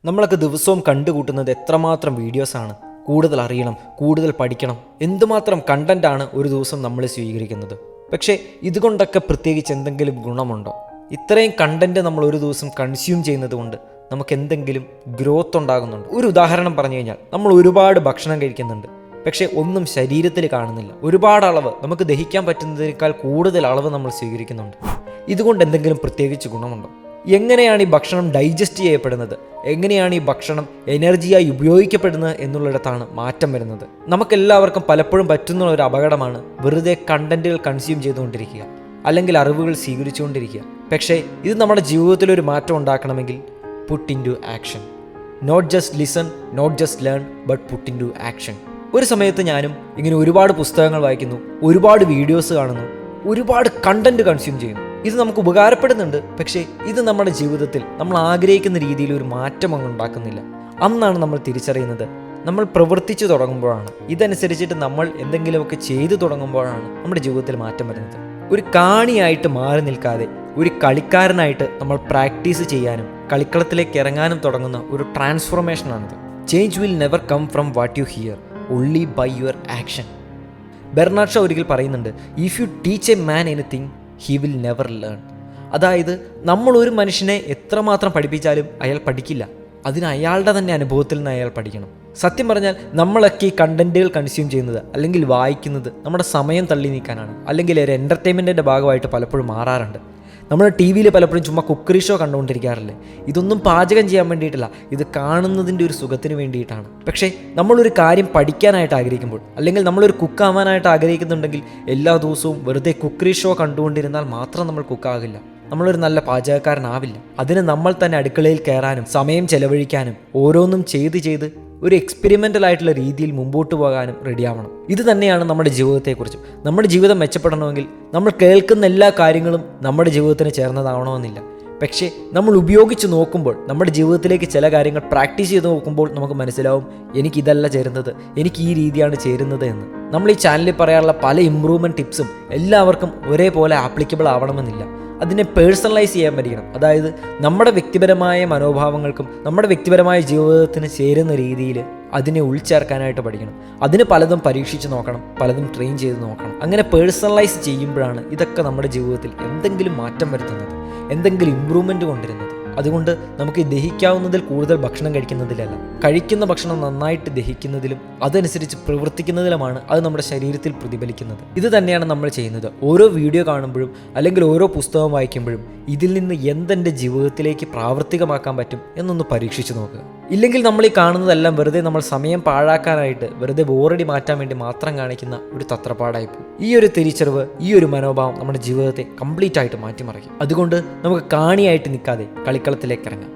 നമ്മളൊക്കെ ദിവസവും കണ്ടുകൂട്ടുന്നത് എത്രമാത്രം വീഡിയോസാണ്. കൂടുതൽ അറിയണം, കൂടുതൽ പഠിക്കണം, എന്തുമാത്രം കണ്ടൻ്റാണ് ഒരു ദിവസം നമ്മൾ സ്വീകരിക്കുന്നത്. പക്ഷേ ഇതുകൊണ്ടൊക്കെ പ്രത്യേകിച്ച് എന്തെങ്കിലും ഗുണമുണ്ടോ? ഇത്രയും കണ്ടൻറ്റ് നമ്മൾ ഒരു ദിവസം കൺസ്യൂം ചെയ്യുന്നത് കൊണ്ട് നമുക്ക് എന്തെങ്കിലും ഗ്രോത്ത് ഉണ്ടാകുന്നുണ്ട്? ഒരു ഉദാഹരണം പറഞ്ഞു കഴിഞ്ഞാൽ, നമ്മൾ ഒരുപാട് ഭക്ഷണം കഴിക്കുന്നുണ്ട്, പക്ഷേ ഒന്നും ശരീരത്തിൽ കാണുന്നില്ല. ഒരുപാട് അളവ്, നമുക്ക് ദഹിക്കാൻ പറ്റുന്നതിനേക്കാൾ കൂടുതൽ അളവ് നമ്മൾ സ്വീകരിക്കുന്നുണ്ട്. ഇതുകൊണ്ട് എന്തെങ്കിലും പ്രത്യേകിച്ച് ഗുണമുണ്ടോ? എങ്ങനെയാണ് ഈ ഭക്ഷണം ഡൈജസ്റ്റ് ചെയ്യപ്പെടുന്നത്, എങ്ങനെയാണ് ഈ ഭക്ഷണം എനർജിയായി ഉപയോഗിക്കപ്പെടുന്നത് എന്നുള്ളിടത്താണ് മാറ്റം വരുന്നത്. നമുക്കെല്ലാവർക്കും പലപ്പോഴും പറ്റുന്ന ഒരു അപകടമാണ് വെറുതെ കണ്ടന്റുകൾ കൺസ്യൂം ചെയ്തുകൊണ്ടിരിക്കുക, അല്ലെങ്കിൽ അറിവുകൾ സ്വീകരിച്ചുകൊണ്ടിരിക്കുക. പക്ഷേ ഇത് നമ്മുടെ ജീവിതത്തിൽ ഒരു മാറ്റം ഉണ്ടാക്കണമെങ്കിൽ put into action. Not just listen, not just learn, but put into action. ഒരു സമയത്ത് ഞാനും ഇങ്ങനെ ഒരുപാട് പുസ്തകങ്ങൾ വായിക്കുന്നു, ഒരുപാട് വീഡിയോസ് കാണുന്നു, ഒരുപാട് കണ്ടന്റ് കൺസ്യൂം ചെയ്യുന്നു. ഇത് നമുക്ക് ഉപകാരപ്പെടുന്നുണ്ട്, പക്ഷേ ഇത് നമ്മുടെ ജീവിതത്തിൽ നമ്മൾ ആഗ്രഹിക്കുന്ന രീതിയിൽ ഒരു മാറ്റം അങ്ങ് ഉണ്ടാക്കുന്നില്ല. അന്നാണ് നമ്മൾ തിരിച്ചറിയുന്നത്, നമ്മൾ പ്രവർത്തിച്ചു തുടങ്ങുമ്പോഴാണ്, ഇതനുസരിച്ചിട്ട് നമ്മൾ എന്തെങ്കിലുമൊക്കെ ചെയ്തു തുടങ്ങുമ്പോഴാണ് നമ്മുടെ ജീവിതത്തിൽ മാറ്റം വരുന്നത്. ഒരു കാണിയായിട്ട് മാറി നിൽക്കാതെ ഒരു കളിക്കാരനായിട്ട് നമ്മൾ പ്രാക്ടീസ് ചെയ്യാനും കളിക്കളത്തിലേക്ക് ഇറങ്ങാനും തുടങ്ങുന്ന ഒരു ട്രാൻസ്ഫോർമേഷനാണിത്. Change will never come from what you hear, only by your action. Bernard Shaw ഒരിക്കൽ പറയുന്നുണ്ട്, if you teach a man anything he will never learn. അതായത് നമ്മൾ ഒരു മനുഷ്യനെ എത്രമാത്രം പഠിപ്പിച്ചാലും അയാൾ പഠിക്കില്ല, അതിന് അയാളുടെ തന്നെ അനുഭവത്തിൽ നിന്ന് അയാൾ പഠിക്കണം. സത്യം പറഞ്ഞാൽ നമ്മളൊക്കെ ഈ കണ്ടന്റുകൾ കൺസ്യൂം ചെയ്യുന്നത് അല്ലെങ്കിൽ വായിക്കുന്നത് നമ്മുടെ സമയം തള്ളി നീക്കാനാണ്, അല്ലെങ്കിൽ ഒരു എൻ്റർടൈൻമെൻറ്റിൻ്റെ ഭാഗമായിട്ട് പലപ്പോഴും മാറാറുണ്ട്. നമ്മൾ ടി വിയിൽ പലപ്പോഴും ചുമ്മാ കുക്കറി ഷോ കണ്ടുകൊണ്ടിരിക്കാറില്ലേ? ഇതൊന്നും പാചകം ചെയ്യാൻ വേണ്ടിയിട്ടില്ല, ഇത് കാണുന്നതിൻ്റെ ഒരു സുഖത്തിന് വേണ്ടിയിട്ടാണ്. പക്ഷേ നമ്മളൊരു കാര്യം പഠിക്കാനായിട്ട് ആഗ്രഹിക്കുമ്പോൾ, അല്ലെങ്കിൽ നമ്മളൊരു കുക്കാവാനായിട്ട് ആഗ്രഹിക്കുന്നുണ്ടെങ്കിൽ എല്ലാ ദിവസവും വെറുതെ കുക്കറി ഷോ കണ്ടുകൊണ്ടിരുന്നാൽ മാത്രം നമ്മൾ കുക്കാകില്ല, നമ്മളൊരു നല്ല പാചകക്കാരനാവില്ല. അതിന് നമ്മൾ തന്നെ അടുക്കളയിൽ കയറാനും സമയം ചെലവഴിക്കാനും ഓരോന്നും ചെയ്ത് ഒരു എക്സ്പെരിമെൻ്റൽ ആയിട്ടുള്ള രീതിയിൽ മുമ്പോട്ട് പോകാനും റെഡിയാവണം. ഇത് തന്നെയാണ് നമ്മുടെ ജീവിതത്തെക്കുറിച്ചും. നമ്മുടെ ജീവിതം മെച്ചപ്പെടണമെങ്കിൽ നമ്മൾ കേൾക്കുന്ന എല്ലാ കാര്യങ്ങളും നമ്മുടെ ജീവിതത്തിന് ചേർന്നതാവണമെന്നില്ല. പക്ഷേ നമ്മൾ ഉപയോഗിച്ച് നോക്കുമ്പോൾ, നമ്മുടെ ജീവിതത്തിലേക്ക് ചില കാര്യങ്ങൾ പ്രാക്ടീസ് ചെയ്ത് നോക്കുമ്പോൾ നമുക്ക് മനസ്സിലാവും, എനിക്കിതല്ല ചേരുന്നത്, എനിക്ക് ഈ രീതിയാണ് ചേരുന്നത് എന്ന്. നമ്മൾ ഈ ചാനലിൽ പറയാനുള്ള പല ഇമ്പ്രൂവ്മെൻറ്റ് ടിപ്സും എല്ലാവർക്കും ഒരേപോലെ ആപ്ലിക്കബിൾ ആവണമെന്നില്ല. അതിനെ പേഴ്സണലൈസ് ചെയ്യാൻ പഠിക്കണം. അതായത് നമ്മുടെ വ്യക്തിപരമായ മനോഭാവങ്ങൾക്കും നമ്മുടെ വ്യക്തിപരമായ ജീവിതത്തിന് ചേരുന്ന രീതിയിൽ അതിനെ ഉൾച്ചേർക്കാനായിട്ട് പഠിക്കണം. അതിന് പലതും പരീക്ഷിച്ച് നോക്കണം, പലതും ട്രെയിൻ ചെയ്ത് നോക്കണം. അങ്ങനെ പേഴ്സണലൈസ് ചെയ്യുമ്പോഴാണ് ഇതൊക്കെ നമ്മുടെ ജീവിതത്തിൽ എന്തെങ്കിലും മാറ്റം വരുത്തുന്നത്, എന്തെങ്കിലും ഇമ്പ്രൂവ്മെൻറ്റ് കൊണ്ടുവരുന്നത്. അതുകൊണ്ട് നമുക്ക് ദഹിക്കാവുന്നതിൽ കൂടുതൽ ഭക്ഷണം കഴിക്കുന്നതിലല്ല, കഴിക്കുന്ന ഭക്ഷണം നന്നായിട്ട് ദഹിക്കുന്നതിലും അതനുസരിച്ച് പ്രവർത്തിക്കുന്നതിലുമാണ് അത് നമ്മുടെ ശരീരത്തിൽ പ്രതിഫലിക്കുന്നത്. ഇത് തന്നെയാണ് നമ്മൾ ചെയ്യുന്നത്. ഓരോ വീഡിയോ കാണുമ്പോഴും അല്ലെങ്കിൽ ഓരോ പുസ്തകം വായിക്കുമ്പോഴും ഇതിൽ നിന്ന് എന്തെൻ്റെ ജീവിതത്തിലേക്ക് പ്രാവർത്തികമാക്കാൻ പറ്റും എന്നൊന്ന് പരീക്ഷിച്ച് നോക്കുക. ഇല്ലെങ്കിൽ നമ്മൾ ഈ കാണുന്നതെല്ലാം വെറുതെ നമ്മൾ സമയം പാഴാക്കാനായിട്ട്, വെറുതെ ബോറടി മാറ്റാൻ വേണ്ടി മാത്രം കാണിക്കുന്ന ഒരു തത്രപ്പാടായിപ്പോകും. ഈ ഒരു തിരിച്ചറിവ്, ഈ ഒരു മനോഭാവം നമ്മുടെ ജീവിതത്തെ കംപ്ലീറ്റ് ആയിട്ട് മാറ്റിമറിക്കും. അതുകൊണ്ട് നമുക്ക് കാണിയായിട്ട് നിൽക്കാതെ കളിക്കളത്തിലേക്ക് ഇറങ്ങാം.